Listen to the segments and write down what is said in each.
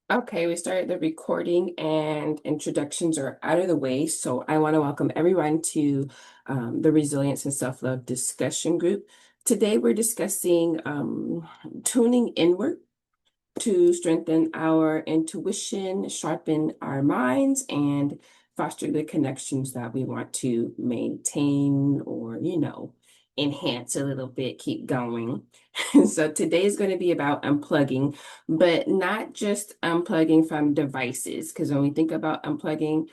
Okay, we started the recording and introductions are out of the way. So I want to welcome everyone to the Resilience and Self-Love discussion group. Today we're discussing tuning inward to strengthen our intuition, sharpen our minds, and foster the connections that we want to maintain or, enhance a little bit, keep going. So today is going to be about unplugging, but not just unplugging from devices, because when we think about unplugging,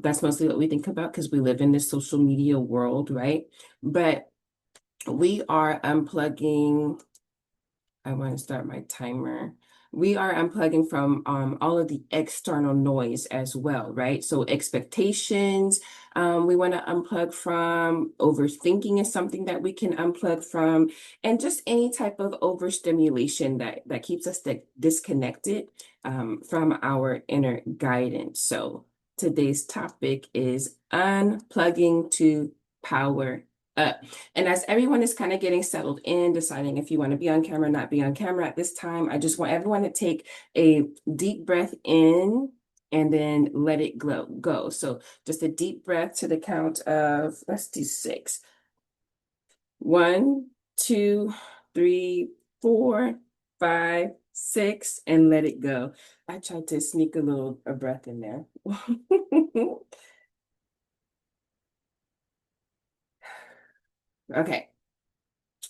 that's mostly what we think about because we live in this social media world, right? But we are unplugging. I want to start my timer. We are unplugging from all of the external noise as well, right? So expectations, we want to unplug from. Overthinking is something that we can unplug from, and just any type of overstimulation that keeps us disconnected from our inner guidance. So today's topic is unplugging to power up. And as everyone is kind of getting settled in, deciding if you want to be on camera, not be on camera at this time, I just want everyone to take a deep breath in and then let it go. So just a deep breath to the count of, let's do six. 1, 2, 3, 4, 5, 6, and let it go. I tried to sneak a breath in there. Okay.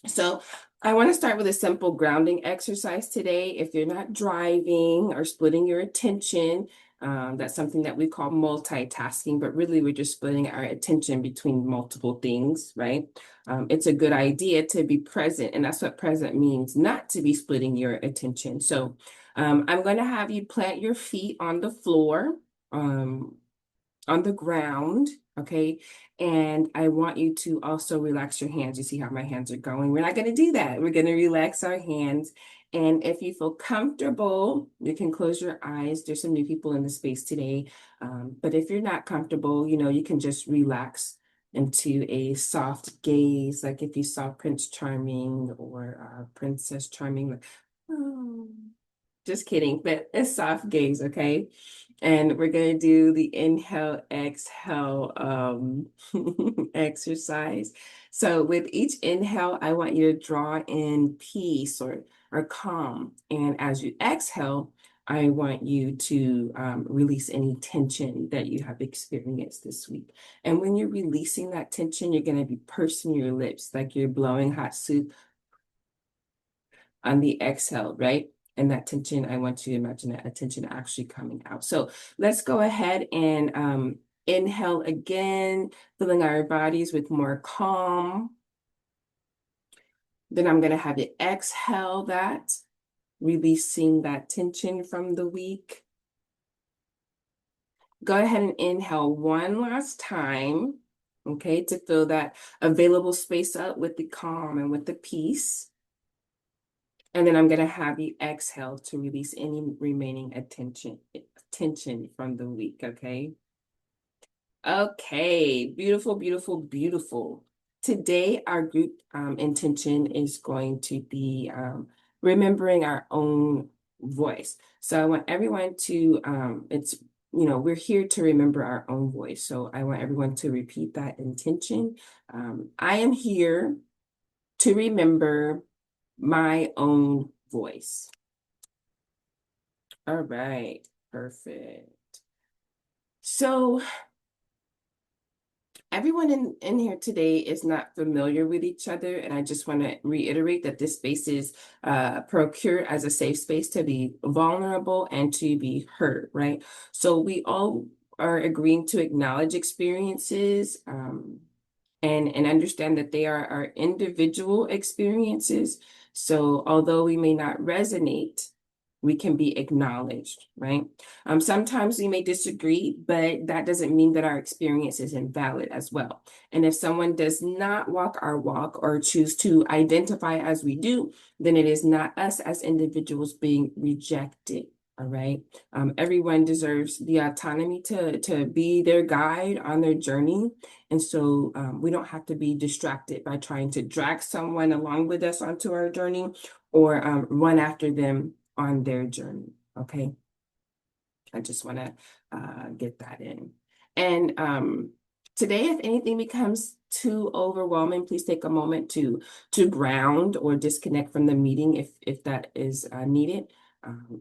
So I want to start with a simple grounding exercise today. If you're not driving or splitting your attention, that's something that we call multitasking, but really we're just splitting our attention between multiple things, right? It's a good idea to be present, and that's what present means, not to be splitting your attention. So I'm going to have you plant your feet on the floor. On the ground, okay? And I want you to also relax your hands. You see how my hands are going? We're not going to do that. We're going to relax our hands. And if you feel comfortable, you can close your eyes. There's some new people in the space today. But if you're not comfortable, you can just relax into a soft gaze, like if you saw Prince Charming or Princess Charming, like, oh, just kidding, but a soft gaze, okay? And we're gonna do the inhale, exhale exercise. So with each inhale, I want you to draw in peace or calm. And as you exhale, I want you to release any tension that you have experienced this week. And when you're releasing that tension, you're gonna be pursing your lips like you're blowing hot soup on the exhale, right? And that tension, I want you to imagine that attention actually coming out. So let's go ahead and inhale again, filling our bodies with more calm. Then I'm going to have you exhale that, releasing that tension from the week. Go ahead and inhale one last time, okay, to fill that available space up with the calm and with the peace. And then I'm going to have you exhale to release any remaining tension from the week, okay? Okay, beautiful, beautiful, beautiful. Today, our group intention is going to be remembering our own voice. So I want everyone to, we're here to remember our own voice. So I want everyone to repeat that intention. I am here to remember my own voice. All right, perfect. So everyone in here today is not familiar with each other, and I just want to reiterate that this space is procured as a safe space to be vulnerable and to be heard, right? So we all are agreeing to acknowledge experiences and understand that they are our individual experiences. So although we may not resonate, we can be acknowledged, right? Sometimes we may disagree, but that doesn't mean that our experience is invalid as well. And if someone does not walk our walk or choose to identify as we do, then it is not us as individuals being rejected. All right. Everyone deserves the autonomy to be their guide on their journey. And so we don't have to be distracted by trying to drag someone along with us onto our journey or run after them on their journey. Okay. I just want to get that in. And today, if anything becomes too overwhelming, please take a moment to ground or disconnect from the meeting if that is needed.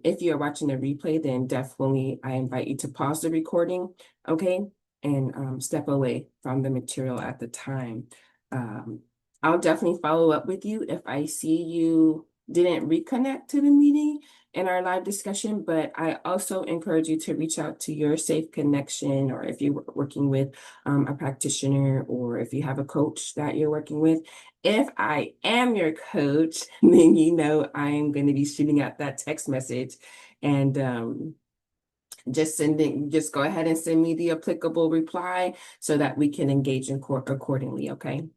If you're watching the replay, then definitely I invite you to pause the recording, okay, and step away from the material at the time. Um, I'll definitely follow up with you if I see you didn't reconnect to the meeting in our live discussion, but I also encourage you to reach out to your safe connection, or if you're working with a practitioner, or if you have a coach that you're working with. If I am your coach, then you know I am going to be shooting out that text message, and just go ahead and send me the applicable reply so that we can engage in court accordingly, okay?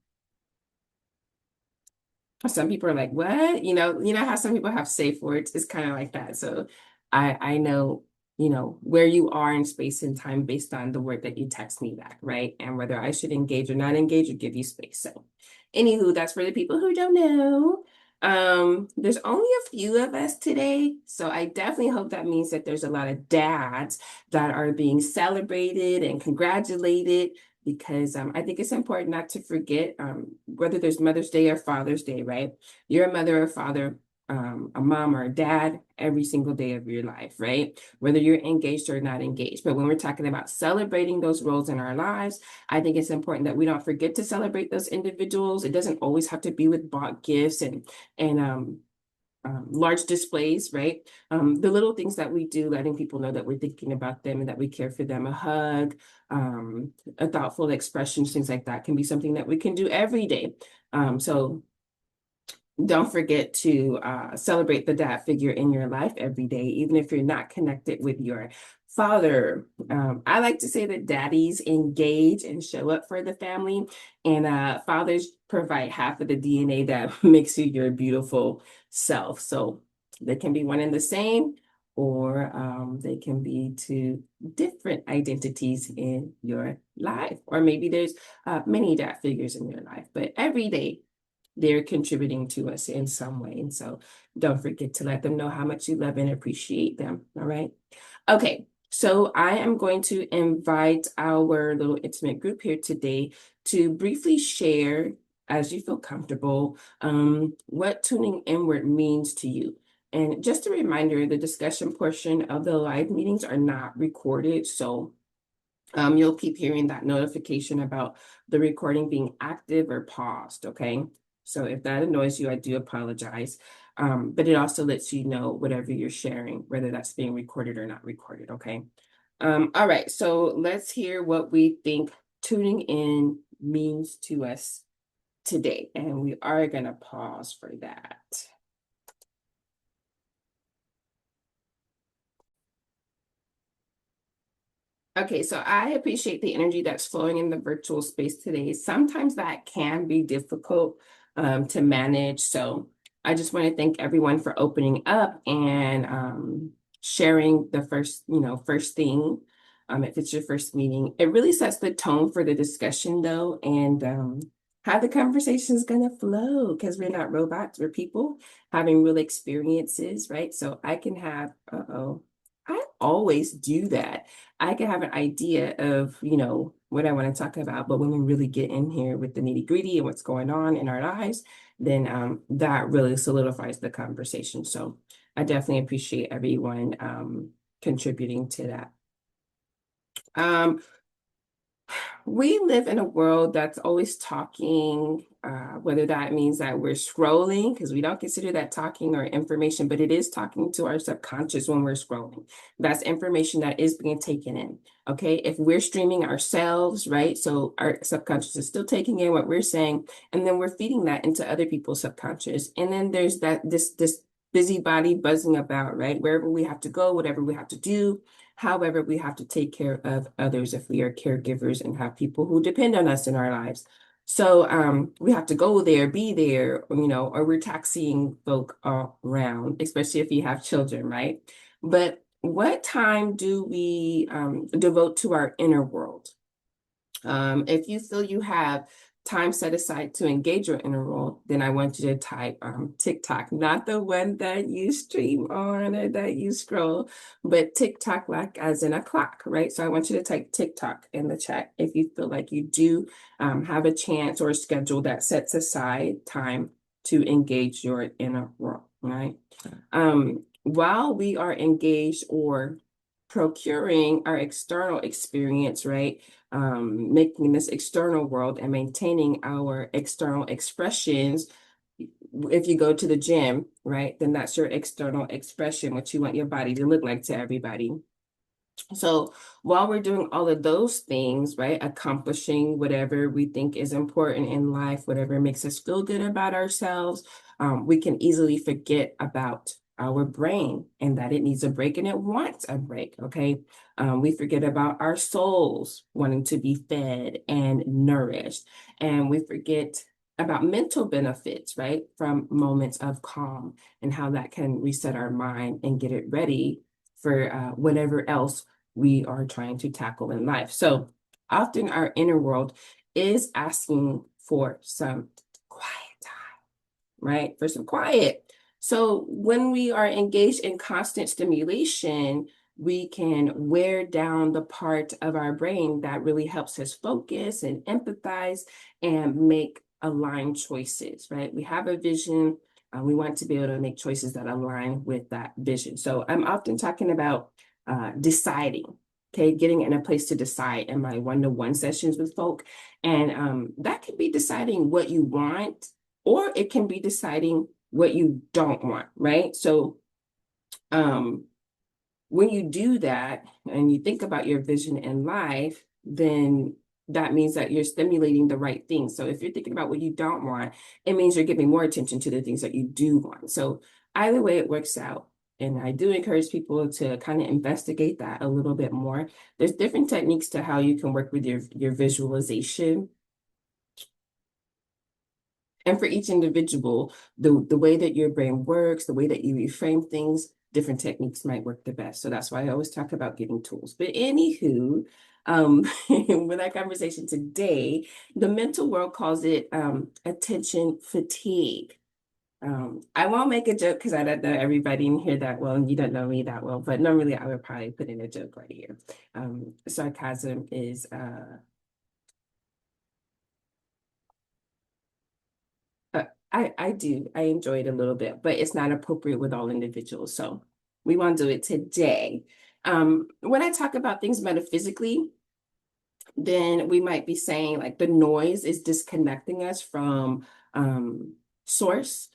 Some people are like, what? You know how some people have safe words? It's kind of like that. So I know, where you are in space and time based on the word that you text me back, right? And whether I should engage or not engage or give you space. So anywho, that's for the people who don't know. There's only a few of us today, so I definitely hope that means that there's a lot of dads that are being celebrated and congratulated, because I think it's important not to forget, whether there's Mother's Day or Father's Day, right? You're a mother or father, a mom or a dad every single day of your life, right? Whether you're engaged or not engaged. But when we're talking about celebrating those roles in our lives, I think it's important that we don't forget to celebrate those individuals. It doesn't always have to be with bought gifts and large displays, right? The little things that we do, letting people know that we're thinking about them and that we care for them, a hug, a thoughtful expression, things like that can be something that we can do every day. So don't forget to celebrate the dad figure in your life every day, even if you're not connected with your father. I like to say that daddies engage and show up for the family, and fathers provide half of the DNA that makes you your beautiful self. So they can be one and the same, or they can be two different identities in your life. Or maybe there's many dad figures in your life, but every day they're contributing to us in some way. And so don't forget to let them know how much you love and appreciate them. All right. Okay. So I am going to invite our little intimate group here today to briefly share, as you feel comfortable, what tuning inward means to you. And just a reminder, the discussion portion of the live meetings are not recorded. So you'll keep hearing that notification about the recording being active or paused, okay? So if that annoys you, I do apologize. But it also lets you know whatever you're sharing, whether that's being recorded or not recorded, okay? All right, so let's hear what we think tuning in means to us today. And we are gonna pause for that. Okay, so I appreciate the energy that's flowing in the virtual space today. Sometimes that can be difficult to manage. So I just want to thank everyone for opening up and sharing the first thing. If it's your first meeting, it really sets the tone for the discussion, though, and how the conversation is going to flow, because we're not robots, we're people having real experiences, right? So I can have, I always do that. I can have an idea of, what I want to talk about, but when we really get in here with the nitty gritty and what's going on in our lives, then that really solidifies the conversation. So I definitely appreciate everyone contributing to that. We live in a world that's always talking, whether that means that we're scrolling, because we don't consider that talking or information, but it is talking to our subconscious when we're scrolling. That's information that is being taken in. Okay. If we're streaming ourselves, right? So our subconscious is still taking in what we're saying, and then we're feeding that into other people's subconscious. And then there's this busybody buzzing about, right? Wherever we have to go, whatever we have to do. However, we have to take care of others if we are caregivers and have people who depend on us in our lives. So we have to go there, be there, or we're taxiing folk around, especially if you have children, right? But what time do we devote to our inner world? If you feel you have time set aside to engage your inner world, then I want you to type TikTok, not the one that you stream on or that you scroll, but TikTok like as in a clock, right? So I want you to type TikTok in the chat if you feel like you do have a chance or a schedule that sets aside time to engage your inner world, right? While we are engaged or procuring our external experience, right? Making this external world and maintaining our external expressions. If you go to the gym, right, then that's your external expression, what you want your body to look like to everybody. So while we're doing all of those things, right, accomplishing whatever we think is important in life, whatever makes us feel good about ourselves, we can easily forget about our brain and that it needs a break and it wants a break, okay? We forget about our souls wanting to be fed and nourished, and we forget about mental benefits, right, from moments of calm and how that can reset our mind and get it ready for whatever else we are trying to tackle in life. So often our inner world is asking for some quiet time, right? For some quiet. So when we are engaged in constant stimulation, we can wear down the part of our brain that really helps us focus and empathize and make aligned choices, right? We have a vision. We want to be able to make choices that align with that vision. So I'm often talking about deciding, okay, getting in a place to decide in my one-to-one sessions with folk. And that can be deciding what you want, or it can be deciding what you don't want, right? So when you do that and you think about your vision in life, then that means that you're stimulating the right things. So if you're thinking about what you don't want, it means you're giving more attention to the things that you do want. So either way it works out. And I do encourage people to kind of investigate that a little bit more. There's different techniques to how you can work with your visualization. And for each individual, the way that your brain works, the way that you reframe things, different techniques might work the best. So that's why I always talk about giving tools. But anywho, with our conversation today, the mental world calls it attention fatigue. I won't make a joke because I don't know everybody in here that well, and you don't know me that well, but normally I would probably put in a joke right here. Sarcasm is I do. I enjoy it a little bit, but it's not appropriate with all individuals. So we want to do it today. When I talk about things metaphysically, then we might be saying like the noise is disconnecting us from source,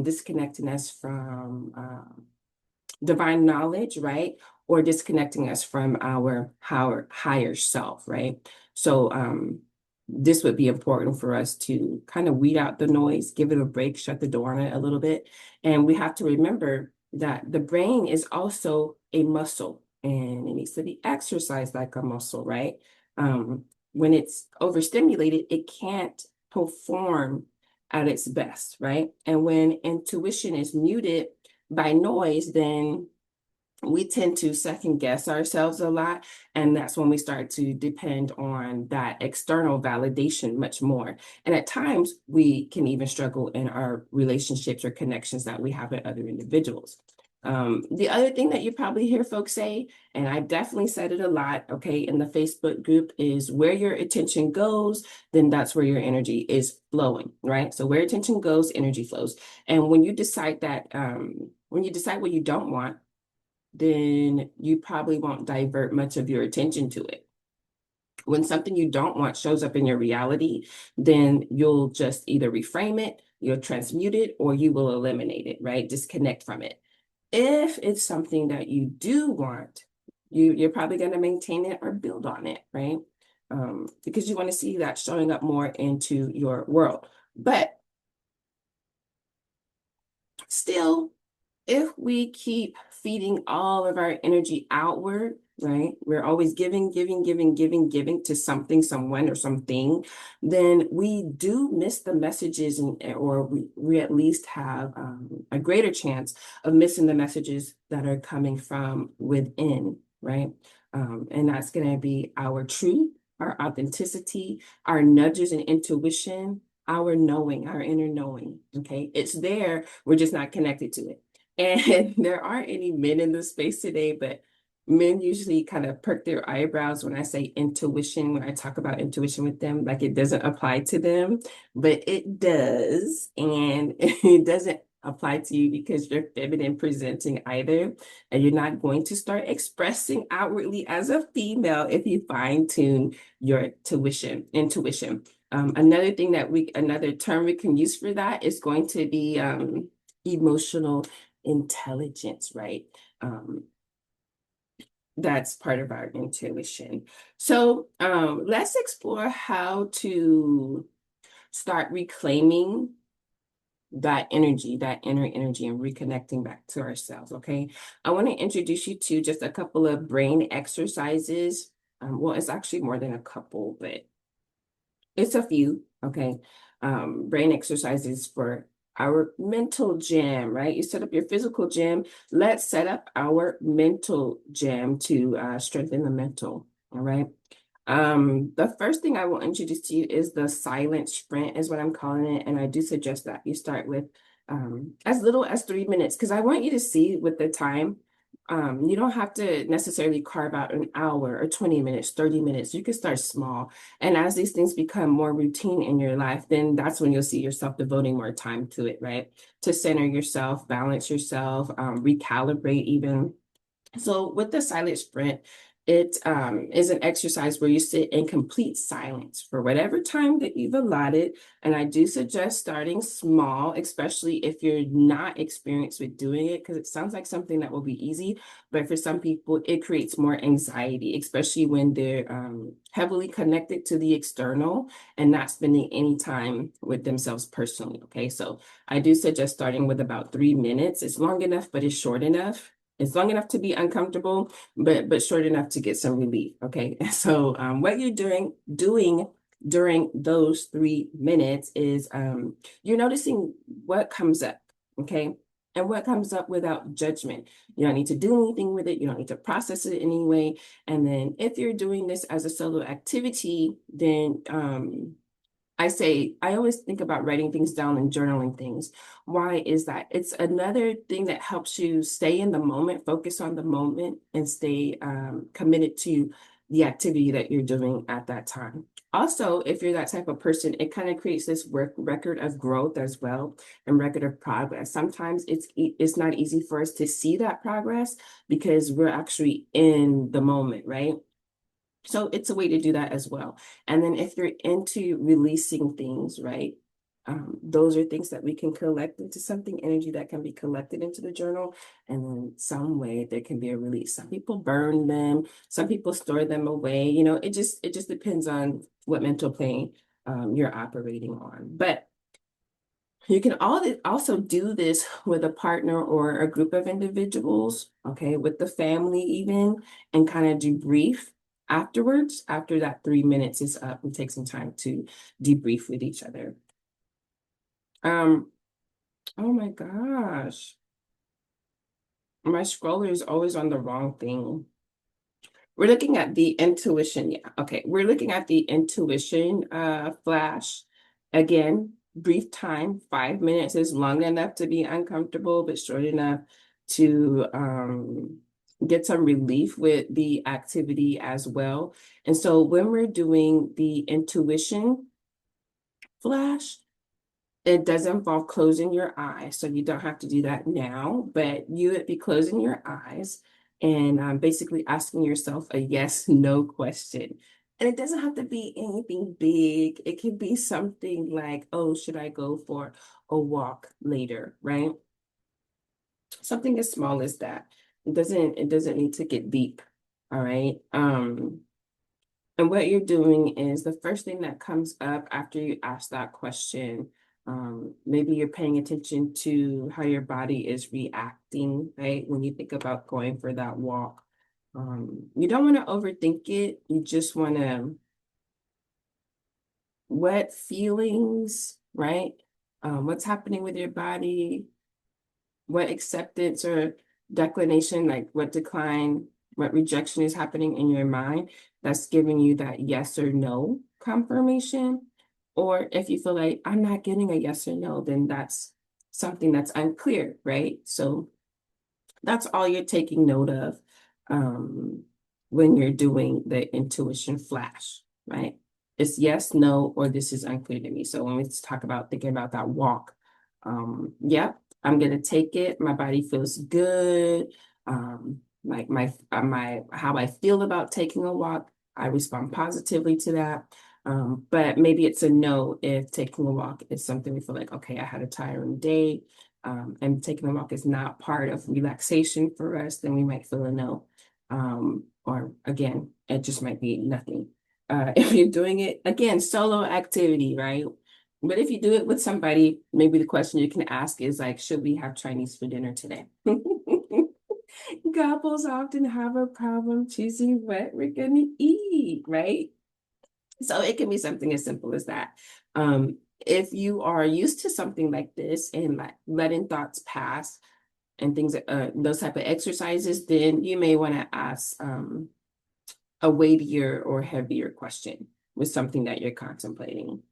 disconnecting us from divine knowledge, right? Or disconnecting us from our higher self, right? So this would be important for us to kind of weed out the noise, give it a break, shut the door on it a little bit. And we have to remember that the brain is also a muscle and it needs to be exercised like a muscle, right? When it's overstimulated, it can't perform at its best, right? And when intuition is muted by noise, then we tend to second guess ourselves a lot. And that's when we start to depend on that external validation much more. And at times, we can even struggle in our relationships or connections that we have with other individuals. The other thing that you probably hear folks say, and I definitely said it a lot, okay, in the Facebook group, is where your attention goes, then that's where your energy is flowing, right? So where attention goes, energy flows. And when you decide that, when you decide what you don't want, then you probably won't divert much of your attention to it. When something you don't want shows up in your reality, then you'll just either reframe it, you'll transmute it, or you will eliminate it, right? Disconnect from it. If it's something that you do want, you're probably going to maintain it or build on it, right? Because you want to see that showing up more into your world. But still, if we keep feeding all of our energy outward, right? We're always giving, giving, giving, giving, giving to something, someone, or something, then we do miss the messages, or we at least have a greater chance of missing the messages that are coming from within, right? And that's going to be our truth our authenticity, our nudges and intuition, our knowing, our inner knowing. Okay. It's there. We're just not connected to it. And there aren't any men in this space today, but men usually kind of perk their eyebrows when I say intuition, when I talk about intuition with them, like it doesn't apply to them, but it does. And it doesn't apply to you because you're feminine presenting either. And you're not going to start expressing outwardly as a female if you fine tune your intuition. Another term we can use for that is going to be emotional intelligence, right? That's part of our intuition. So let's explore how to start reclaiming that energy, that inner energy, and reconnecting back to ourselves. Okay. I want to introduce you to just a couple of brain exercises. Well, it's actually more than a couple, but it's a few. Okay. Brain exercises for our mental gym, right? You set up your physical gym. Let's set up our mental gym to strengthen the mental. All right. The first thing I will introduce to you is the silent sprint, is what I'm calling it. And I do suggest that you start with as little as 3 minutes, because I want you to see with the time. You don't have to necessarily carve out an hour or 20 minutes, 30 minutes. You can start small. And as these things become more routine in your life, then that's when you'll see yourself devoting more time to it, right? To center yourself, balance yourself, recalibrate even. So with the silent sprint, it is an exercise where you sit in complete silence for whatever time that you've allotted. And I do suggest starting small, especially if you're not experienced with doing it, because it sounds like something that will be easy. But for some people, it creates more anxiety, especially when they're heavily connected to the external and not spending any time with themselves personally. Okay, so I do suggest starting with about 3 minutes. It's long enough, but it's short enough. It's long enough to be uncomfortable, but short enough to get some relief. Okay. So what you're doing during those 3 minutes is you're noticing what comes up. Okay. And what comes up without judgment. You don't need to do anything with it. You don't need to process it anyway. And then if you're doing this as a solo activity, then I always think about writing things down and journaling things. Why is that? It's another thing that helps you stay in the moment, focus on the moment, and stay committed to the activity that you're doing at that time. Also, if you're that type of person, it kind of creates this record of growth as well and record of progress. Sometimes it's not easy for us to see that progress because we're actually in the moment, right? So it's a way to do that as well. And then if you're into releasing things, right? Those are things that we can collect into something, energy that can be collected into the journal. And then some way there can be a release. Some people burn them, some people store them away. It just depends on what mental plane you're operating on. But you can also do this with a partner or a group of individuals, okay, with the family even, and kind of debrief afterwards, after that 3 minutes is up, and take some time to debrief with each other. Oh my gosh, my scroller is always on the wrong thing. We're looking at the intuition. Yeah, okay. We're looking at the intuition flash. Again, brief time, 5 minutes is long enough to be uncomfortable, but short enough to get some relief with the activity as well. And so when we're doing the intuition flash, it does involve closing your eyes, so you don't have to do that now, but you would be closing your eyes and basically asking yourself a yes, no question. And it doesn't have to be anything big. It can be something like, oh, should I go for a walk later, right? Something as small as that. It doesn't need to get deep. All right. And what you're doing is the first thing that comes up after you ask that question, maybe you're paying attention to how your body is reacting, right? When you think about going for that walk. You don't want to overthink it. You just want to, what feelings, right? What's happening with your body? What acceptance or declination, like what decline what rejection is happening in your mind that's giving you that yes or no confirmation. Or if you feel like I'm not getting a yes or no, then that's something that's unclear, right? So that's all you're taking note of um, when you're doing the intuition flash, right? It's yes, no, or this is unclear to me. So when we talk about thinking about that walk, yep, I'm gonna take it. My body feels good. Like my how I feel about taking a walk, I respond positively to that. But maybe it's a no if taking a walk is something we feel like, okay, I had a tiring day and taking a walk is not part of relaxation for us, then we might feel a no. Or again, it just might be nothing. If you're doing it, again, solo activity, right? But if you do it with somebody, maybe the question you can ask is like, should we have Chinese for dinner today? Couples often have a problem choosing what we're gonna eat, right? So it can be something as simple as that. If you are used to something like this and like letting thoughts pass and things, those type of exercises, then you may want to ask a weightier or heavier question with something that you're contemplating.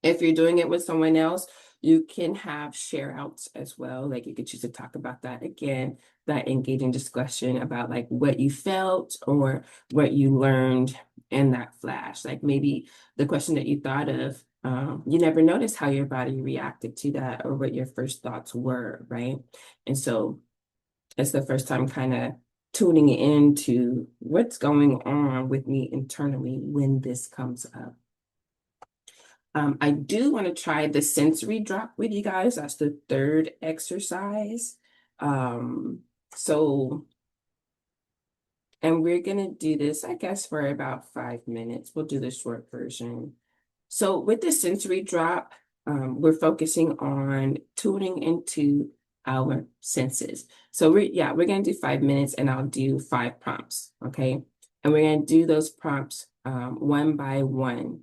If you're doing it with someone else, you can have share outs as well. Like you could choose to talk about that again, that engaging discussion about like what you felt or what you learned in that flash. Like maybe the question that you thought of, you never noticed how your body reacted to that or what your first thoughts were, right? And so it's the first time kind of tuning into what's going on with me internally when this comes up. I do want to try the sensory drop with you guys. That's the third exercise. Um, so, and we're going to do this, I guess, for about 5 minutes. We'll do the short version. So with the sensory drop, we're focusing on tuning into our senses. So we're going to do 5 minutes and I'll do 5 prompts. Okay. And we're going to do those prompts one by one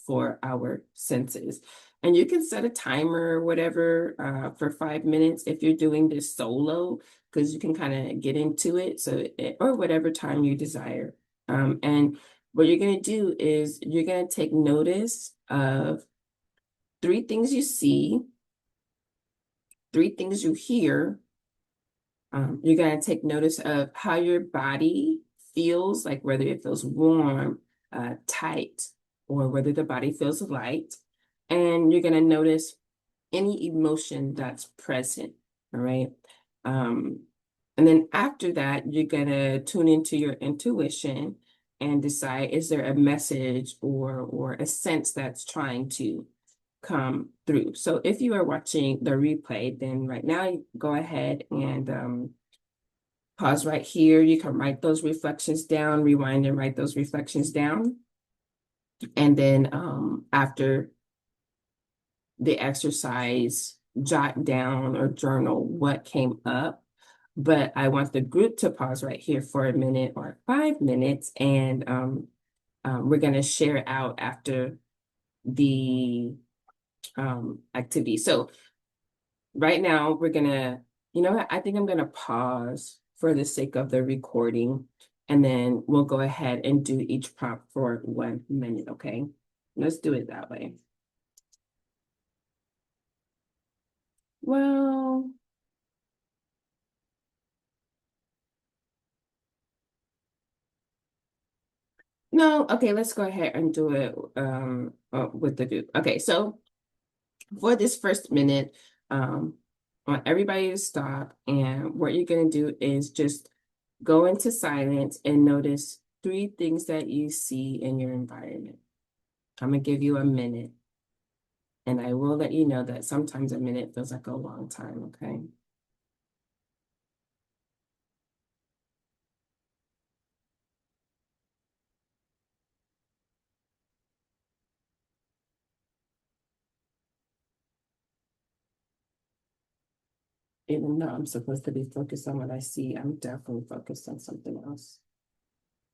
for our senses. And you can set a timer or whatever for 5 minutes if you're doing this solo, because you can kind of get into it. So, or whatever time you desire. And what you're going to do is you're going to take notice of 3 things you see, 3 things you hear. You're going to take notice of how your body feels, like whether it feels warm, tight, or whether the body feels light. And you're going to notice any emotion that's present. All right. Um, and then after that, you're going to tune into your intuition and decide, is there a message or a sense that's trying to come through? So if you are watching the replay, then right now you go ahead and pause right here. You can write those reflections down, rewind and write those reflections down. And then after the exercise, jot down or journal what came up. But I want the group to pause right here for a minute or 5 minutes, and we're going to share out after the activity. So right now, we're going to, you know what, I think I'm going to pause for the sake of the recording, and then we'll go ahead and do each prompt for 1 minute, okay? Let's do it that way. Well, no, okay, let's go ahead and do it with the group. Okay, so for this first minute, I want everybody to stop, and what you're gonna do is just go into silence and notice 3 things that you see in your environment. I'm gonna give you a minute, and I will let you know that sometimes a minute feels like a long time, okay? Even though I'm supposed to be focused on what I see, I'm definitely focused on something else.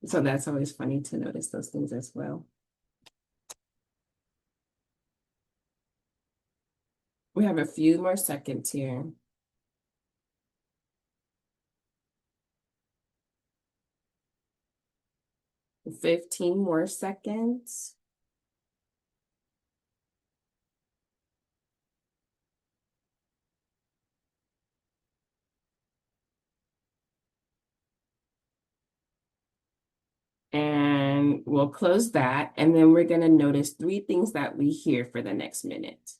So that's always funny to notice those things as well. We have a few more seconds here. 15 more seconds. And we'll close that. And then we're going to notice three things that we hear for the next minute.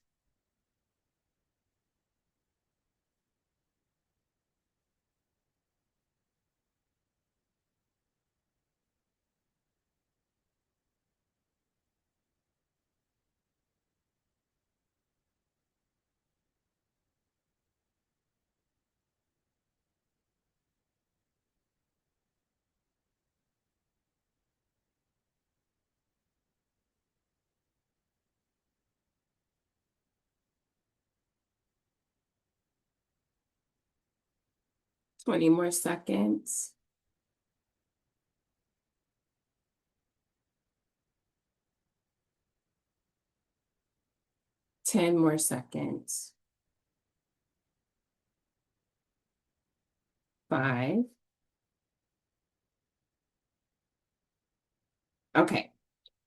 20 more seconds. 10 more seconds. 5. Okay.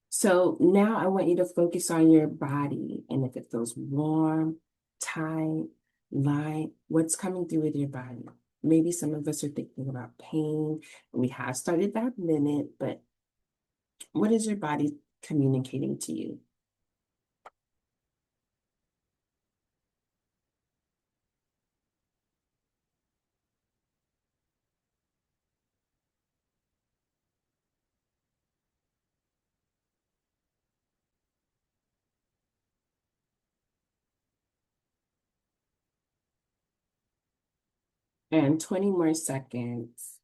So now I want you to focus on your body and if it feels warm, tight, light, what's coming through with your body. Maybe some of us are thinking about pain. We have started that minute, but what is your body communicating to you? 20 more seconds.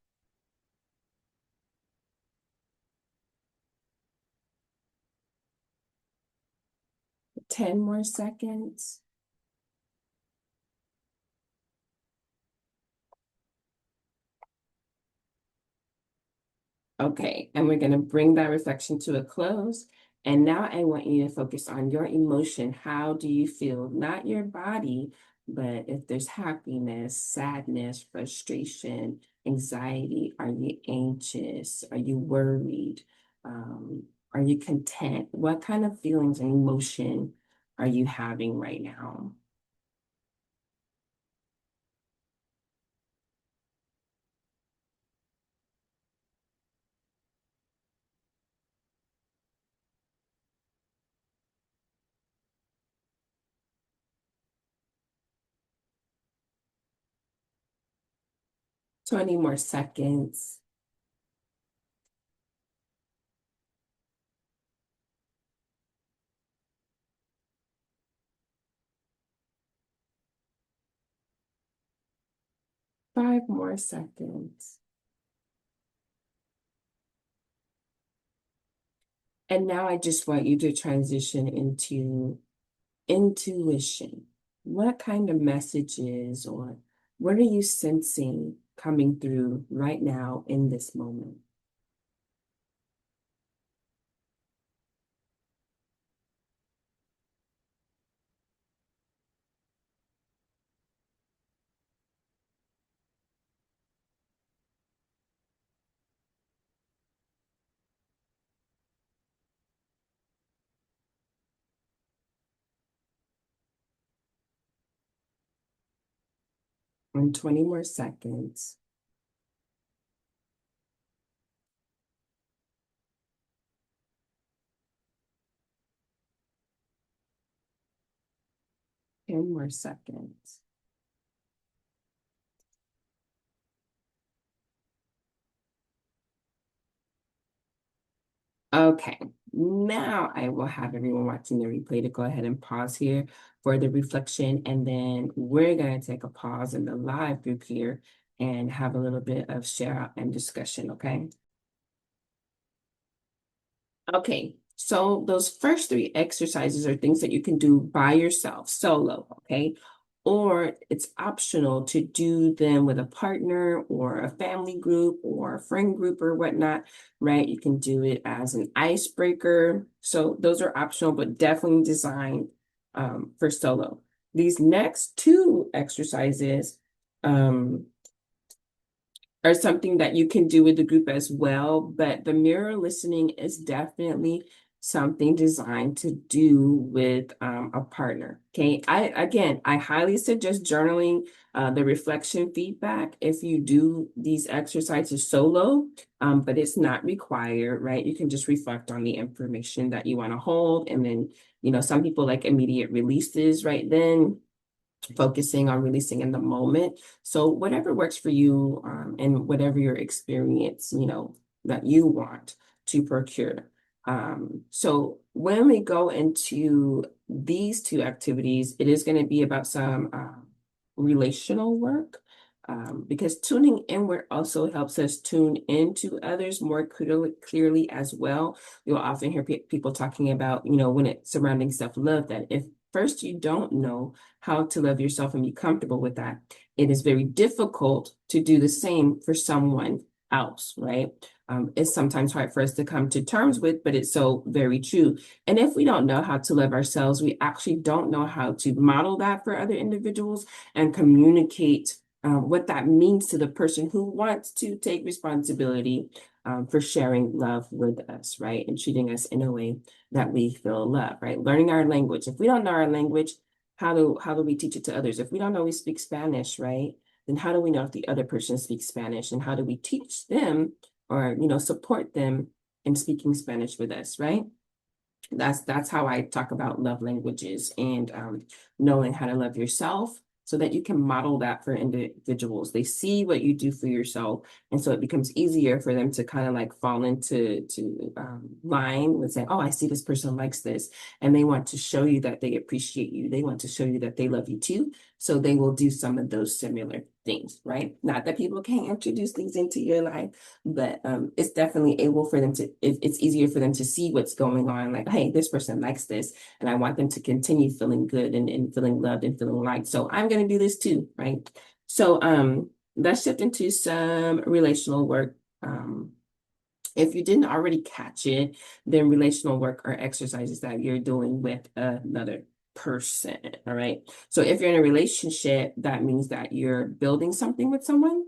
10 more seconds. Okay, and we're going to bring that reflection to a close. And now I want you to focus on your emotion. How do you feel? Not your body, but if there's happiness, sadness, frustration, anxiety, are you anxious? Are you worried? Are you content? What kind of feelings and emotion are you having right now? 20 more seconds. 5 more seconds. And now I just want you to transition into intuition. What kind of messages or what are you sensing coming through right now in this moment? 20 more seconds. 10 more seconds. Okay, now I will have everyone watching the replay to go ahead and pause here for the reflection, and then we're going to take a pause in the live group here and have a little bit of share out and discussion, okay? Okay, so those first three exercises are things that you can do by yourself, solo, okay? Or it's optional to do them with a partner or a family group or a friend group or whatnot, right? You can do it as an icebreaker. So those are optional, but definitely designed for solo. These next two exercises, um, or something that you can do with the group as well. But the mirror listening is definitely something designed to do with a partner. Okay. I highly suggest journaling the reflection feedback if you do these exercises solo, but it's not required, right? You can just reflect on the information that you want to hold. And then, some people like immediate releases right then, focusing on releasing in the moment. So whatever works for you, and whatever your experience, that you want to procure. So when we go into these two activities, it is going to be about some relational work. Because tuning inward also helps us tune into others more clearly as well. You'll often hear people talking about, when it's surrounding self-love, that if first you don't know how to love yourself and be comfortable with that, it is very difficult to do the same for someone else, right? It's sometimes hard for us to come to terms with, but it's so very true. And if we don't know how to love ourselves, we actually don't know how to model that for other individuals and communicate what that means to the person who wants to take responsibility for sharing love with us, right? And treating us in a way that we feel love, right? Learning our language. If we don't know our language, how do we teach it to others? If we don't know we speak Spanish, right? Then how do we know if the other person speaks Spanish? And how do we teach them or, support them in speaking Spanish with us, right? That's how I talk about love languages and knowing how to love yourself so that you can model that for individuals. They see what you do for yourself, and so it becomes easier for them to kind of like fall into line with saying, "Oh, I see this person likes this," and they want to show you that they appreciate you. They want to show you that they love you too. So they will do some of those similar things, right? Not that people can't introduce things into your life, but it's definitely able for them to, it's easier for them to see what's going on. Like, hey, this person likes this, and I want them to continue feeling good and feeling loved and feeling liked. So I'm going to do this too, right? So let's shift into some relational work. If you didn't already catch it, then relational work are exercises that you're doing with another person, all right? So if you're in a relationship, that means that you're building something with someone.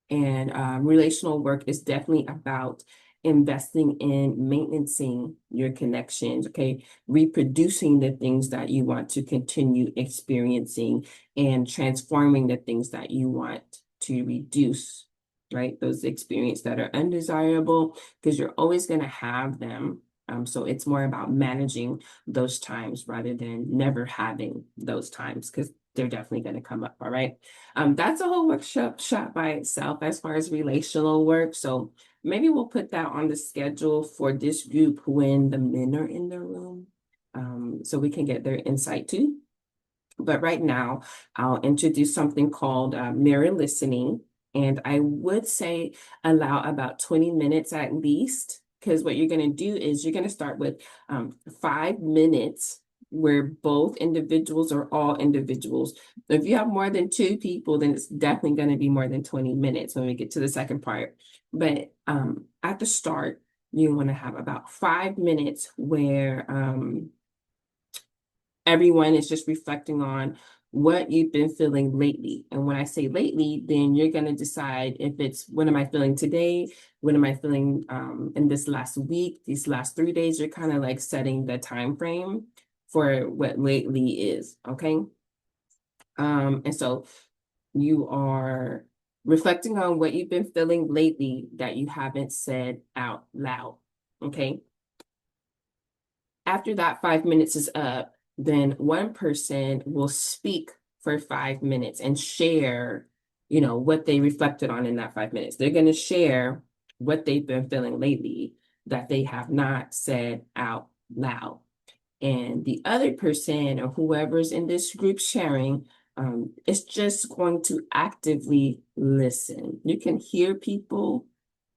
And relational work is definitely about investing in maintaining your connections, okay? Reproducing the things that you want to continue experiencing and transforming the things that you want to reduce, right? Those experiences that are undesirable, because you're always going to have them. So it's more about managing those times rather than never having those times, because they're definitely going to come up. All right. That's a whole workshop shot by itself as far as relational work. So maybe we'll put that on the schedule for this group when the men are in the room, so we can get their insight too. But right now, I'll introduce something called mirror listening. And I would say allow about 20 minutes at least, because what you're going to do is you're going to start with 5 minutes where both individuals or all individuals. If you have more than two people, then it's definitely going to be more than 20 minutes when we get to the second part. But at the start, you want to have about 5 minutes where everyone is just reflecting on what you've been feeling lately. And when I say lately, then you're going to decide if it's what am I feeling today? What am I feeling in this last week, these last 3 days? You're kind of like setting the time frame for what lately is, okay? And so you are reflecting on what you've been feeling lately that you haven't said out loud, okay? After that 5 minutes is up, then one person will speak for 5 minutes and share, what they reflected on in that 5 minutes. They're going to share what they've been feeling lately that they have not said out loud. And the other person or whoever's in this group sharing is just going to actively listen. You can hear people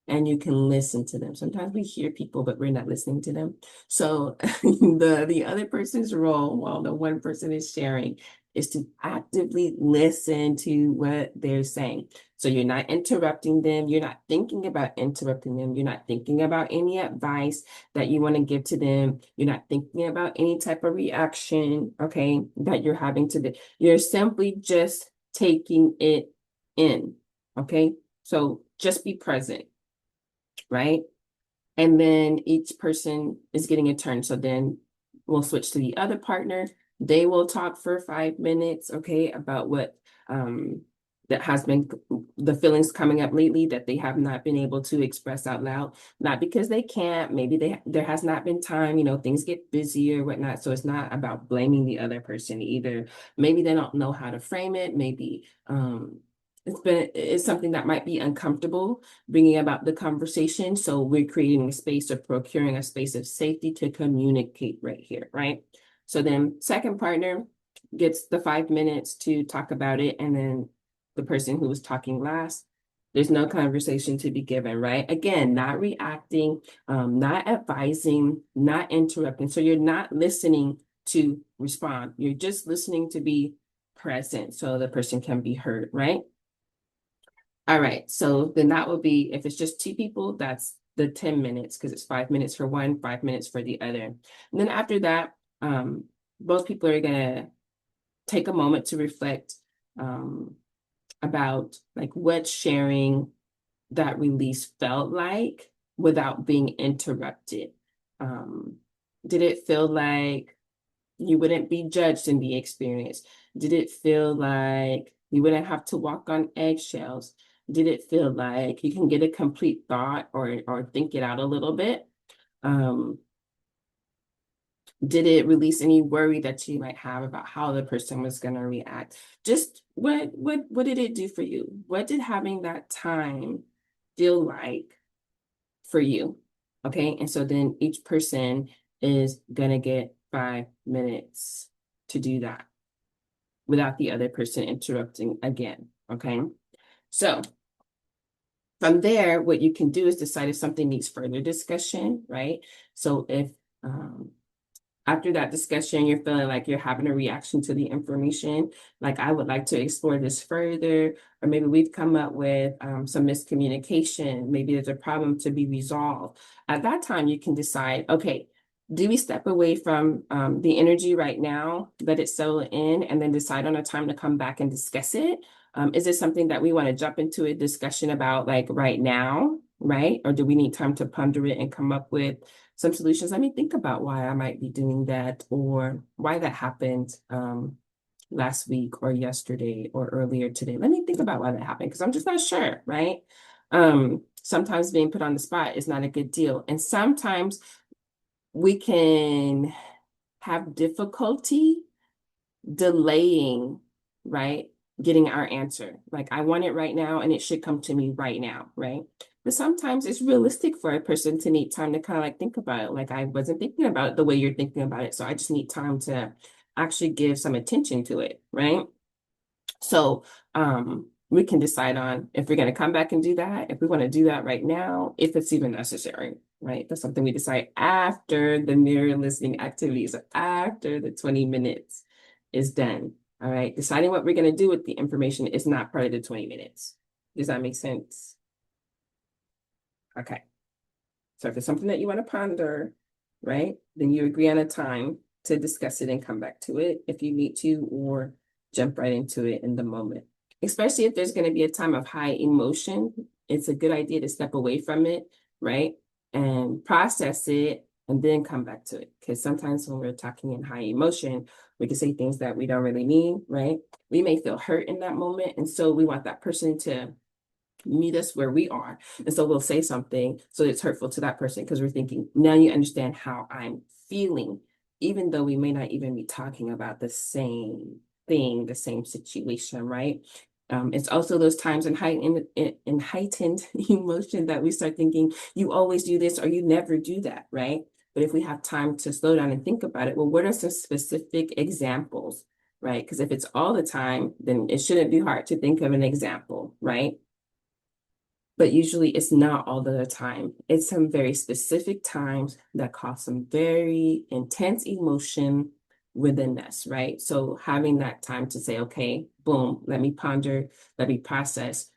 and you can listen to them. Sometimes we hear people, but we're not listening to them. So the other person's role, while the one person is sharing, is to actively listen to what they're saying. So you're not interrupting them. You're not thinking about interrupting them. You're not thinking about any advice that you want to give to them. You're not thinking about any type of reaction, okay, that you're having to do. You're simply just taking it in, okay? So just be present, right? And then each person is getting a turn. So then we'll switch to the other partner. They will talk for 5 minutes, okay, about what that has been the feelings coming up lately that they have not been able to express out loud. Not because they can't, maybe there has not been time, things get busy or whatnot. So it's not about blaming the other person either. Maybe they don't know how to frame it. Maybe it's something that might be uncomfortable bringing about the conversation. So we're creating a space or procuring a space of safety to communicate right here, right? So then second partner gets the 5 minutes to talk about it. And then the person who was talking last, there's no conversation to be given, right? Again, not reacting, not advising, not interrupting. So you're not listening to respond. You're just listening to be present so the person can be heard, right? All right, so then that would be, if it's just two people, that's the 10 minutes because it's 5 minutes for one, 5 minutes for the other. And then after that, both people are gonna take a moment to reflect about like what sharing that release felt like without being interrupted. Did it feel like you wouldn't be judged in the experience? Did it feel like you wouldn't have to walk on eggshells? Did it feel like you can get a complete thought or think it out a little bit? Did it release any worry that you might have about how the person was going to react? Just what did it do for you? What did having that time feel like for you? Okay, and so then each person is gonna get 5 minutes to do that without the other person interrupting again. Okay, so from there, what you can do is decide if something needs further discussion, right? So if after that discussion, you're feeling like you're having a reaction to the information, like I would like to explore this further, or maybe we've come up with some miscommunication, maybe there's a problem to be resolved. At that time, you can decide, okay, do we step away from the energy right now, let it settle in, and then decide on a time to come back and discuss it? Is it something that we want to jump into a discussion about like right now, right? Or do we need time to ponder it and come up with some solutions? Let me think about why I might be doing that or why that happened last week or yesterday or earlier today. Let me think about why that happened because I'm just not sure, right? Sometimes being put on the spot is not a good deal. And sometimes we can have difficulty delaying, right? Getting our answer. Like I want it right now and it should come to me right now, right? But sometimes it's realistic for a person to need time to kind of like think about it. Like I wasn't thinking about it the way you're thinking about it. So I just need time to actually give some attention to it, right? So we can decide on if we're going to come back and do that, if we want to do that right now, if it's even necessary, right? That's something we decide after the mirror listening activities, after the 20 minutes is done. All right. Deciding what we're going to do with the information is not part of the 20 minutes. Does that make sense? Okay. So if it's something that you want to ponder, right, then you agree on a time to discuss it and come back to it if you need to, or jump right into it in the moment. Especially if there's going to be a time of high emotion, it's a good idea to step away from it, right, and process it and then come back to it. Because sometimes when we're talking in high emotion, we can say things that we don't really mean, right? We may feel hurt in that moment. And so we want that person to meet us where we are. And so we'll say something so it's hurtful to that person because we're thinking, now you understand how I'm feeling, even though we may not even be talking about the same thing, the same situation, right? It's also those times in heightened emotion that we start thinking, you always do this or you never do that, right? But if we have time to slow down and think about it, well, what are some specific examples, right? Because if it's all the time, then it shouldn't be hard to think of an example, right? But usually it's not all the time. It's some very specific times that cause some very intense emotion within us, right? So having that time to say, okay, boom, let me ponder, let me process,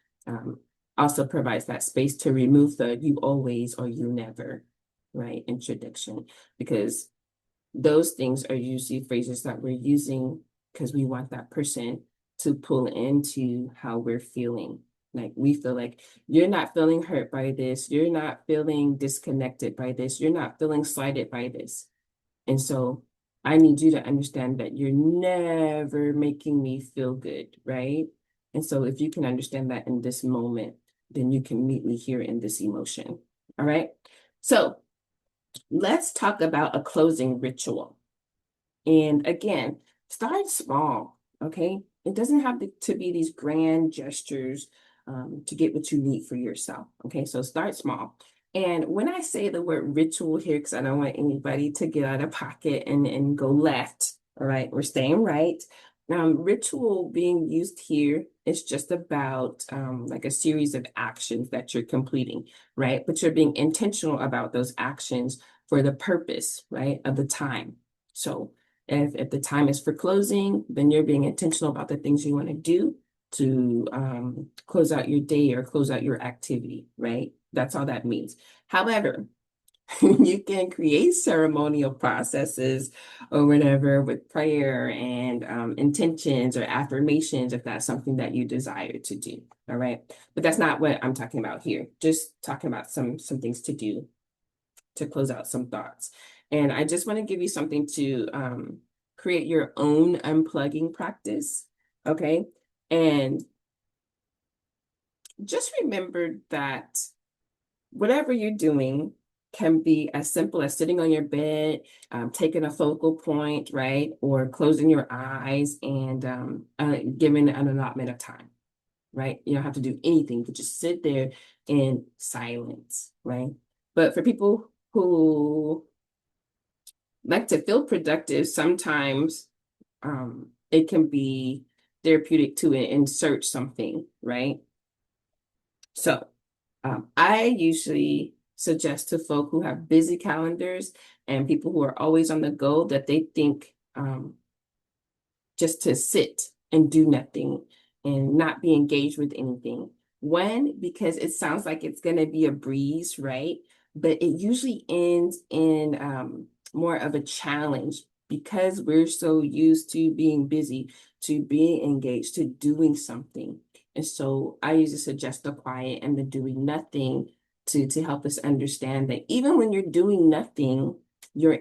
also provides that space to remove the you always or you never, right, introduction, because those things are usually phrases that we're using because we want that person to pull into how we're feeling. Like we feel like you're not feeling hurt by this, you're not feeling disconnected by this, you're not feeling slighted by this. And so I need you to understand that you're never making me feel good, right? And so if you can understand that in this moment, then you can meet me here in this emotion. All right. So let's talk about a closing ritual. And again, start small, okay? It doesn't have to be these grand gestures to get what you need for yourself, okay? So start small. And when I say the word ritual here, because I don't want anybody to get out of pocket and go left, all right? We're staying right. Ritual being used here is just about like a series of actions that you're completing, right? But you're being intentional about those actions for the purpose, right, of the time. So if the time is for closing, then you're being intentional about the things you want to do to close out your day or close out your activity, right? That's all that means. However, you can create ceremonial processes or whatever with prayer and intentions or affirmations if that's something that you desire to do. All right. But that's not what I'm talking about here. Just talking about some things to do to close out some thoughts. And I just want to give you something to create your own unplugging practice. Okay. And just remember that whatever you're doing can be as simple as sitting on your bed, taking a focal point, right? Or closing your eyes and giving an allotment of time, right? You don't have to do anything, but just sit there in silence, right? But for people who like to feel productive, sometimes it can be therapeutic to insert something, right? So I usually suggest to folk who have busy calendars and people who are always on the go that they think just to sit and do nothing and not be engaged with anything. One, because it sounds like it's going to be a breeze, right? But it usually ends in more of a challenge because we're so used to being busy, to being engaged, to doing something. And so I usually suggest the quiet and the doing nothing to help us understand that even when you're doing nothing, your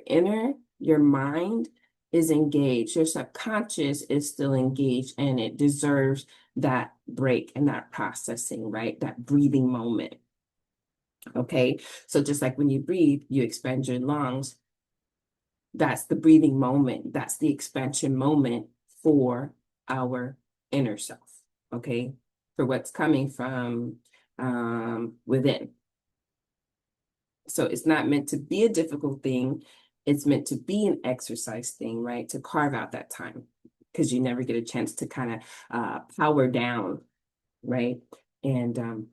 mind is engaged, your subconscious is still engaged, and it deserves that break and that processing, right? That breathing moment. Okay. So just like when you breathe, you expand your lungs. That's the breathing moment. That's the expansion moment for our inner self. Okay. For what's coming from within. So it's not meant to be a difficult thing. It's meant to be an exercise thing, right? To carve out that time because you never get a chance to kind of power down, right? And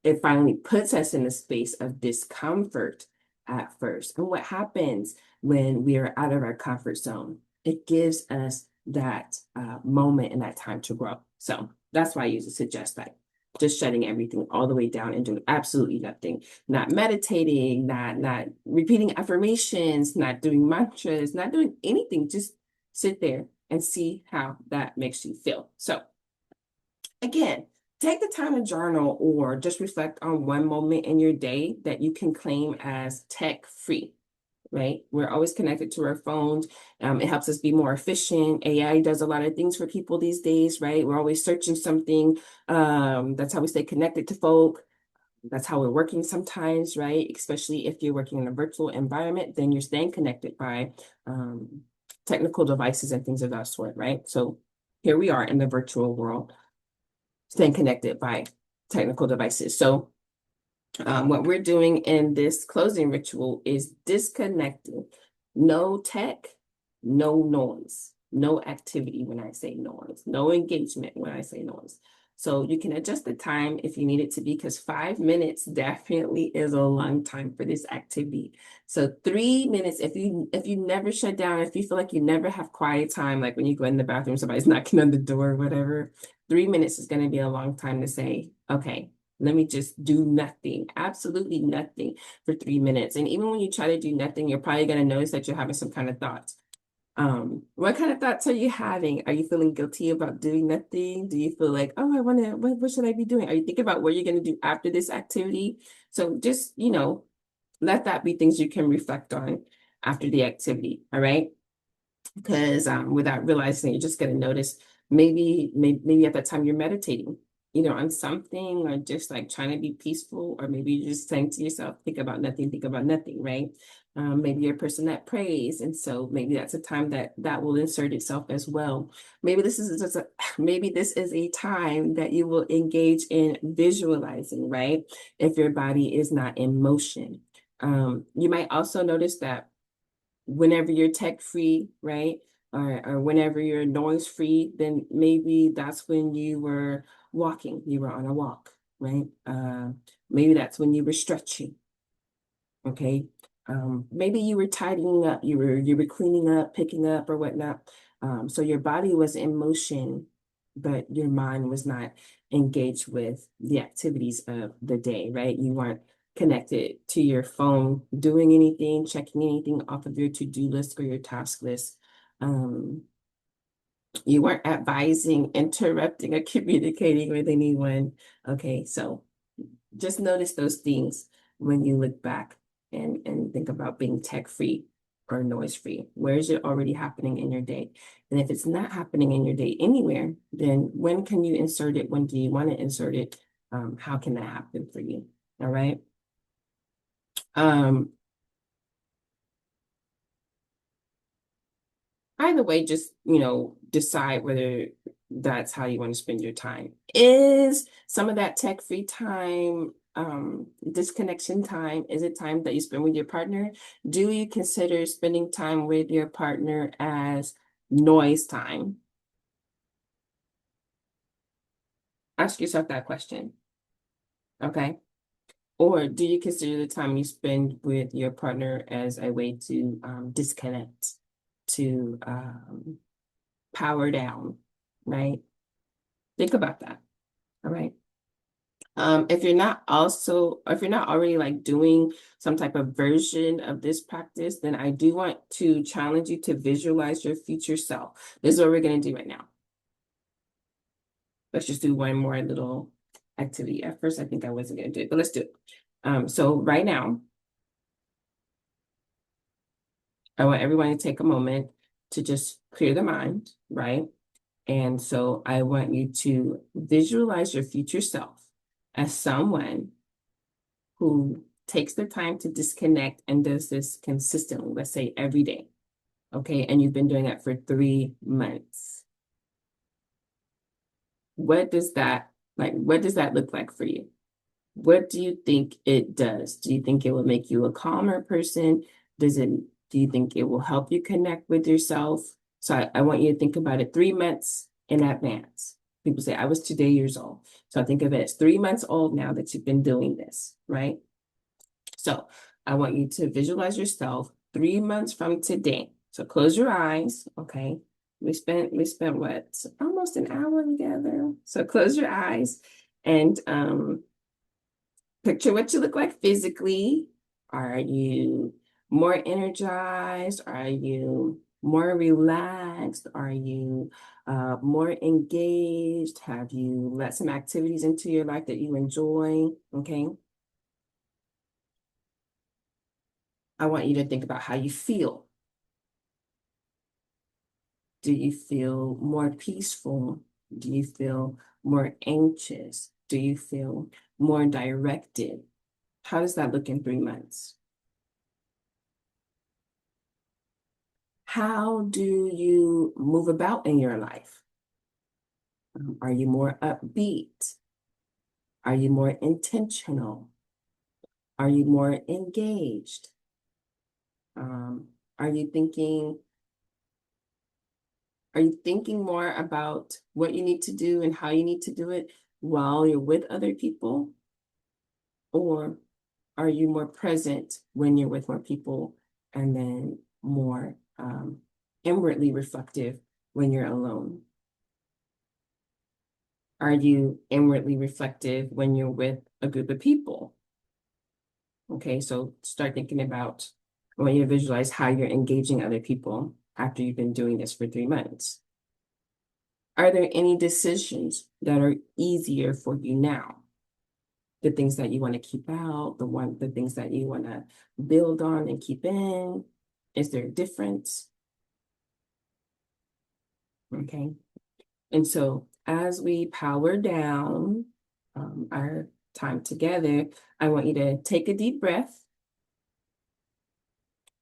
it finally puts us in a space of discomfort at first. And what happens when we are out of our comfort zone? It gives us that moment and that time to grow. So that's why I usually suggest that. Just shutting everything all the way down and doing absolutely nothing, not meditating, not repeating affirmations, not doing mantras, not doing anything. Just sit there and see how that makes you feel. So again, take the time to journal or just reflect on one moment in your day that you can claim as tech free, right? We're always connected to our phones. It helps us be more efficient. AI does a lot of things for people these days, right? We're always searching something. That's how we stay connected to folk. That's how we're working sometimes, right? Especially if you're working in a virtual environment, then you're staying connected by technical devices and things of that sort, right? So here we are in the virtual world, staying connected by technical devices. So what we're doing in this closing ritual is disconnecting. No tech, no noise, no activity when I say noise, no engagement when I say noise. So you can adjust the time if you need it to be, because 5 minutes definitely is a long time for this activity. So 3 minutes, if you never shut down, if you feel like you never have quiet time, like when you go in the bathroom, somebody's knocking on the door or whatever, 3 minutes is going to be a long time to say, okay, let me just do nothing, absolutely nothing for 3 minutes. And even when you try to do nothing, you're probably going to notice that you're having some kind of thoughts. What kind of thoughts are you having? Are you feeling guilty about doing nothing? Do you feel like, oh, I want to, what should I be doing? Are you thinking about what you're going to do after this activity? So just, let that be things you can reflect on after the activity. All right. Because without realizing, you're just going to notice maybe at that time you're meditating, on something, or just like trying to be peaceful, or maybe you're just saying to yourself, think about nothing, right? Maybe you're a person that prays, and so maybe that's a time that will insert itself as well. Maybe this is just a maybe this is a time that you will engage in visualizing, right? If your body is not in motion. You might also notice that whenever you're tech free, right? Or whenever you're noise free, then maybe that's when you were walking, you were on a walk, right? Maybe that's when you were stretching, okay? Maybe you were tidying up, you were cleaning up, picking up or whatnot. So your body was in motion, but your mind was not engaged with the activities of the day, right? You weren't connected to your phone, doing anything, checking anything off of your to-do list or your task list. Um, you weren't advising, interrupting, or communicating with anyone. Okay, so just notice those things when you look back and think about being tech free or noise free. Where is it already happening in your day? And if it's not happening in your day anywhere, then when can you insert it? When do you want to insert it? How can that happen for you? All right. Um, Either way, just, decide whether that's how you want to spend your time. Is some of that tech-free time, disconnection time, is it time that you spend with your partner? Do you consider spending time with your partner as noise time? Ask yourself that question, okay? Or do you consider the time you spend with your partner as a way to disconnect, to power down, right? Think about that. All right. If you're not already like doing some type of version of this practice, then I do want to challenge you to visualize your future self. This is what we're going to do right now. Let's just do one more little activity. At first, I think I wasn't going to do it, but let's do it. So right now, I want everyone to take a moment to just clear the mind, right? And so I want you to visualize your future self as someone who takes the time to disconnect and does this consistently, let's say every day. Okay. And you've been doing that for 3 months. What does that look like for you? What do you think it does? Do you think it will make you a calmer person? Do you think it will help you connect with yourself? So I want you to think about it 3 months in advance. People say, I was 2 years old. So I think of it as 3 months old now that you've been doing this, right? So I want you to visualize yourself 3 months from today. So close your eyes, okay? We spent what? Almost an hour together. So close your eyes and picture what you look like physically. Are you more energized? Are you more relaxed? Are you more engaged? Have you let some activities into your life that you enjoy? Okay. I want you to think about how you feel. Do you feel more peaceful? Do you feel more anxious? Do you feel more directed? How does that look in 3 months? How do you move about in your life? Are you more upbeat? Are you more intentional? Are you more engaged? Um, are you thinking Are you thinking more about what you need to do and how you need to do it while you're with other people? Or are you more present when you're with more people and then more inwardly reflective when you're alone? Are you inwardly reflective when you're with a group of people? Okay, so start thinking about when you visualize how you're engaging other people. after you've been doing this for 3 months? Are there any decisions that are easier for you now? The things that you want to keep out, the things that you want to build on and keep in? Is there a difference? Okay. And so as we power down our time together, I want you to take a deep breath.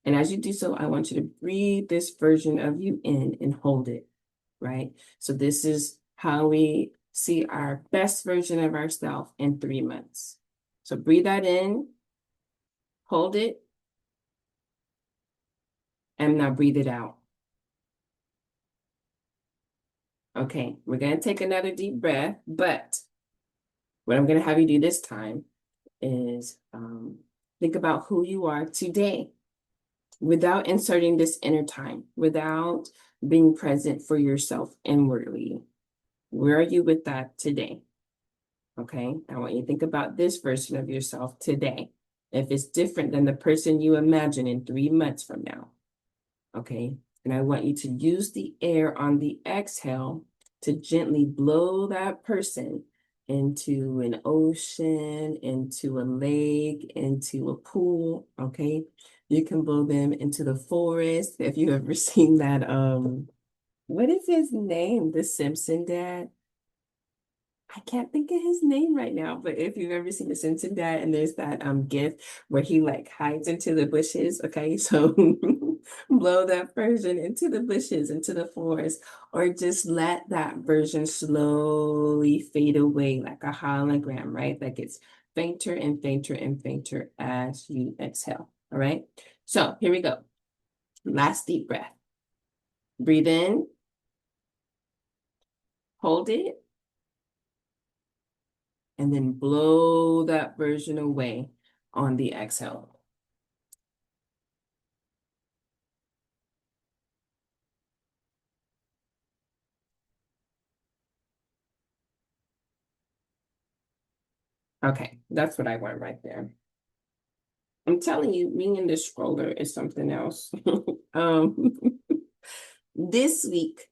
And as you do so, I want you to breathe this version of you in and hold it, right? So this is how we see our best version of ourselves in 3 months. So breathe that in, hold it, and now breathe it out. Okay, we're going to take another deep breath, but what I'm going to have you do this time is think about who you are today without inserting this inner time, without being present for yourself inwardly. Where are you with that today? Okay, I want you to think about this version of yourself today. If it's different than the person you imagine in 3 months from now. Okay, and I want you to use the air on the exhale to gently blow that person into an ocean, into a lake, into a pool. Okay, you can blow them into the forest. If you ever seen that, what is his name? The Simpson dad? I can't think of his name right now, but if you've ever seen the Simpson dad, and there's that gif where he like hides into the bushes, okay? So blow that version into the bushes, into the forest, or just let that version slowly fade away like a hologram, right? That gets fainter and fainter and fainter as you exhale. All right. So here we go. Last deep breath. Breathe in, hold it, and then blow that version away on the exhale. Okay, that's what I want right there. I'm telling you, being in this stroller is something else. um, this week,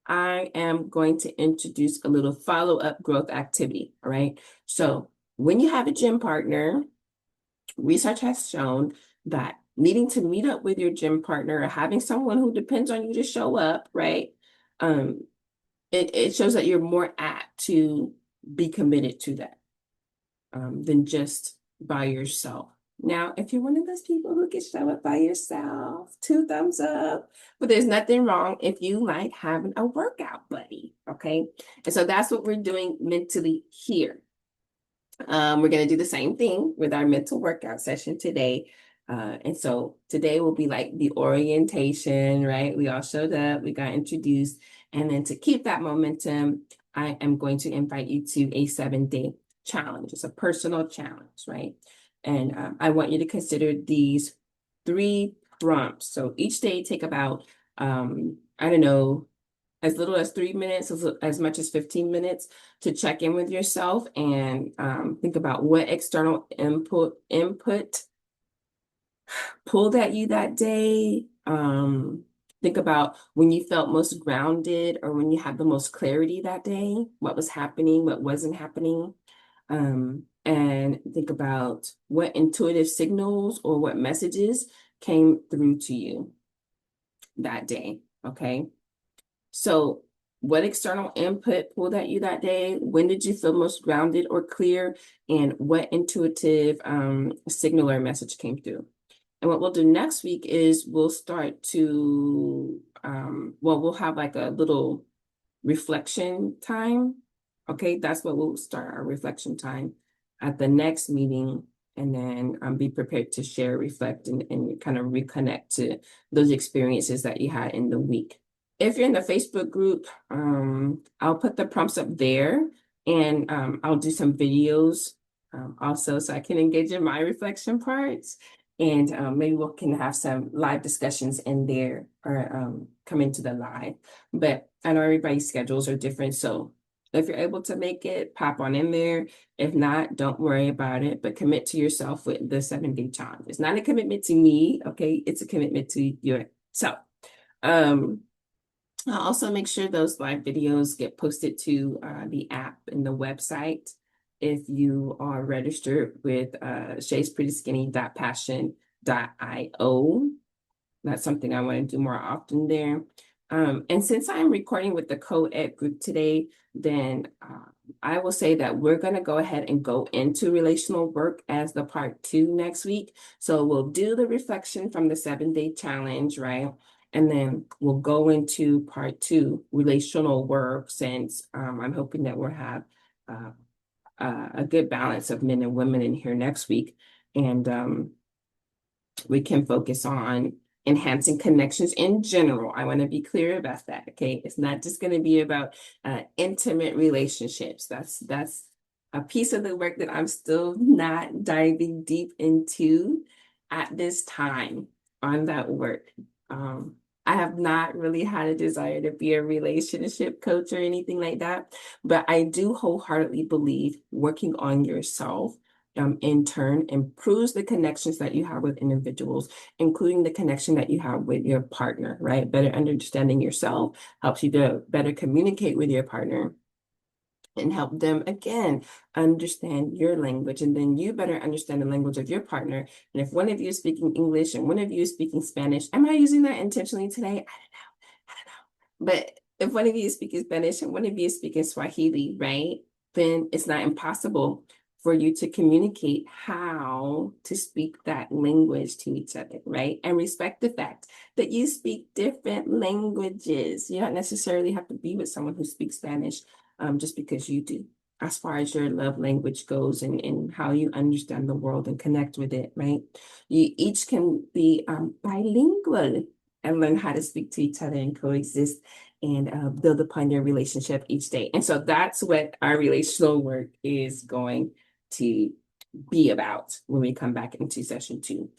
I am going to introduce a little follow-up growth activity, all right? So when you have a gym partner, research has shown that needing to meet up with your gym partner or having someone who depends on you to show up, right? Um, it shows that you're more apt to be committed to that than just by yourself. Now, if you're one of those people who can show up by yourself, 2 thumbs up. But there's nothing wrong if you like having a workout buddy, okay? And so that's what we're doing mentally here. We're going to do the same thing with our mental workout session today. And so today will be like the orientation, right? We all showed up, we got introduced. And then to keep that momentum, I am going to invite you to a 7-day challenge. It's a personal challenge, right? And I want you to consider these 3 prompts. So each day take about, I don't know, as little as 3 minutes, as much as 15 minutes to check in with yourself and think about what external input pulled at you that day. Think about when you felt most grounded or when you had the most clarity that day, what was happening, what wasn't happening. And think about what intuitive signals or what messages came through to you that day, okay? So what external input pulled at you that day? When did you feel most grounded or clear? And what intuitive signal or message came through? And what we'll do next week is we'll start to, we'll have like a little reflection time. Okay, that's what we'll start our reflection time at the next meeting. And then be prepared to share, reflect, and kind of reconnect to those experiences that you had in the week. If you're in the Facebook group, I'll put the prompts up there and I'll do some videos also so I can engage in my reflection parts. And maybe we can have some live discussions in there or come into the live. But I know everybody's schedules are different. So if you're able to make it, pop on in there. If not, don't worry about it, but commit to yourself with the 7-day challenge. It's not a commitment to me, okay? It's a commitment to yourself. Um, I'll also make sure those live videos get posted to the app and the website. If you are registered with shaysprettyskinny.passion.io, that's something I want to do more often there. And since I'm recording with the co-ed group today, then I will say that we're going to go ahead and go into relational work as the part 2 next week. So we'll do the reflection from the 7-day challenge, right? And then we'll go into part 2, relational work, since I'm hoping that we'll have a good balance of men and women in here next week. And we can focus on enhancing connections in general. I want to be clear about that. Okay. It's not just going to be about intimate relationships. That's a piece of the work that I'm still not diving deep into at this time on that work. I have not really had a desire to be a relationship coach or anything like that, but I do wholeheartedly believe working on yourself in turn improves the connections that you have with individuals, including the connection that you have with your partner, right? Better understanding yourself helps you to better communicate with your partner and help them, again, understand your language. And then you better understand the language of your partner. And if one of you is speaking English and one of you is speaking Spanish, am I using that intentionally today? I don't know. But if one of you is speaking Spanish and one of you is speaking Swahili, right, then it's not impossible for you to communicate how to speak that language to each other, right? And respect the fact that you speak different languages. You don't necessarily have to be with someone who speaks Spanish just because you do, as far as your love language goes and how you understand the world and connect with it, right? You each can be bilingual and learn how to speak to each other and coexist and build upon your relationship each day. And so that's what our relational work is going to be about when we come back into session 2.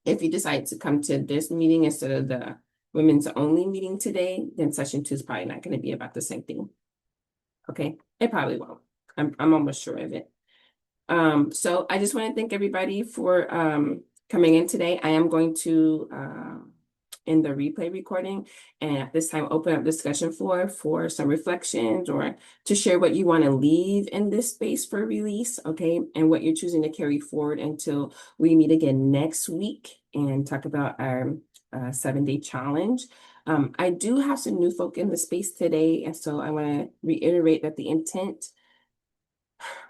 If you decide to come to this meeting instead of the women's only meeting today, then session 2 is probably not going to be about the same thing. Okay, it probably won't. I'm almost sure of it. So I just want to thank everybody for coming in today. I am going to end the replay recording, and at this time open up discussion floor for some reflections or to share what you want to leave in this space for release, okay, and what you're choosing to carry forward until we meet again next week and talk about our 7-day challenge. I do have some new folk in the space today, and so I want to reiterate that the intent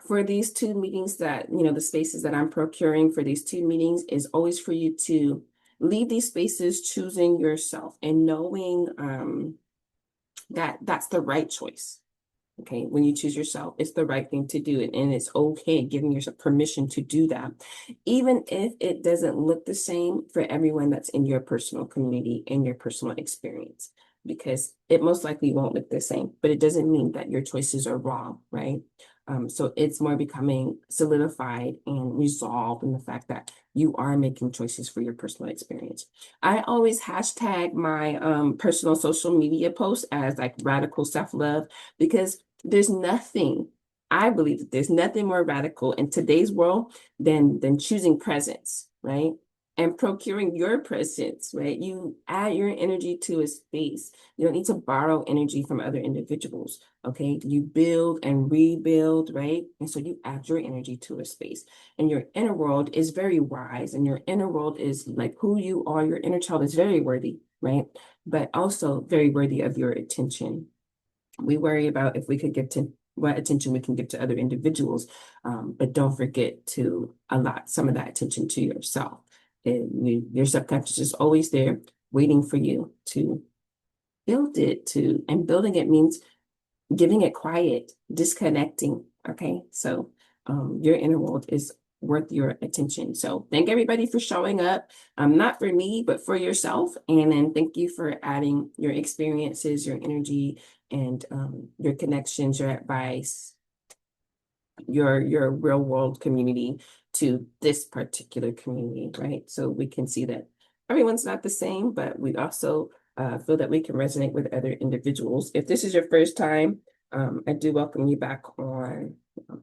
for these 2 meetings, that, the spaces that I'm procuring for these 2 meetings, is always for you to leave these spaces choosing yourself and knowing that that's the right choice. Okay, when you choose yourself, it's the right thing to do, and it's okay giving yourself permission to do that, even if it doesn't look the same for everyone that's in your personal community and your personal experience, because it most likely won't look the same, but it doesn't mean that your choices are wrong, right? So it's more becoming solidified and resolved in the fact that you are making choices for your personal experience. I always hashtag my personal social media posts as like radical self-love, because there's nothing, I believe that there's nothing more radical in today's world than choosing presence, right? And procuring your presence, right? You add your energy to a space. You don't need to borrow energy from other individuals, okay? You build and rebuild, right? And so you add your energy to a space. And your inner world is very wise, and your inner world is like who you are. Your inner child is very worthy, right? But also very worthy of your attention. We worry about if we could give to what attention we can give to other individuals, but don't forget to allot some of that attention to yourself. And your subconscious is always there waiting for you to build it to, and building it means giving it quiet, disconnecting. Okay, so your inner world is worth your attention. So thank everybody for showing up, not for me, but for yourself. And then thank you for adding your experiences, your energy, and your connections, your advice, your real world community to this particular community, right? So we can see that everyone's not the same, but we also feel that we can resonate with other individuals. If this is your first time, I do welcome you back on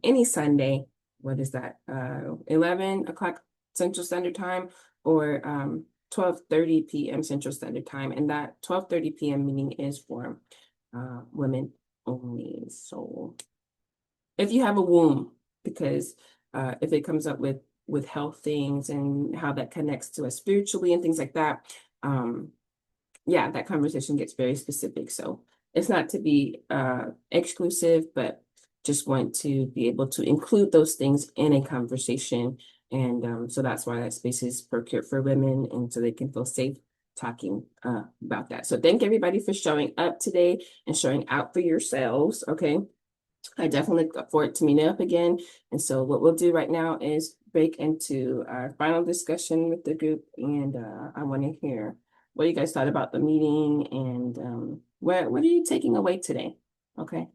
any Sunday. What is that? 11 o'clock Central Standard Time, or 12:30 p.m. Central Standard Time, and that 12:30 p.m. meeting is for women only. So if you have a womb, because if it comes up with health things and how that connects to us spiritually and things like that, yeah, that conversation gets very specific. So it's not to be exclusive, but just want to be able to include those things in a conversation. And so that's why that space is procured for women, and so they can feel safe talking about that. So thank everybody for showing up today and showing out for yourselves. Okay. I definitely look forward to meeting up again. And so what we'll do right now is break into our final discussion with the group. And I want to hear what you guys thought about the meeting, and what are you taking away today? Okay.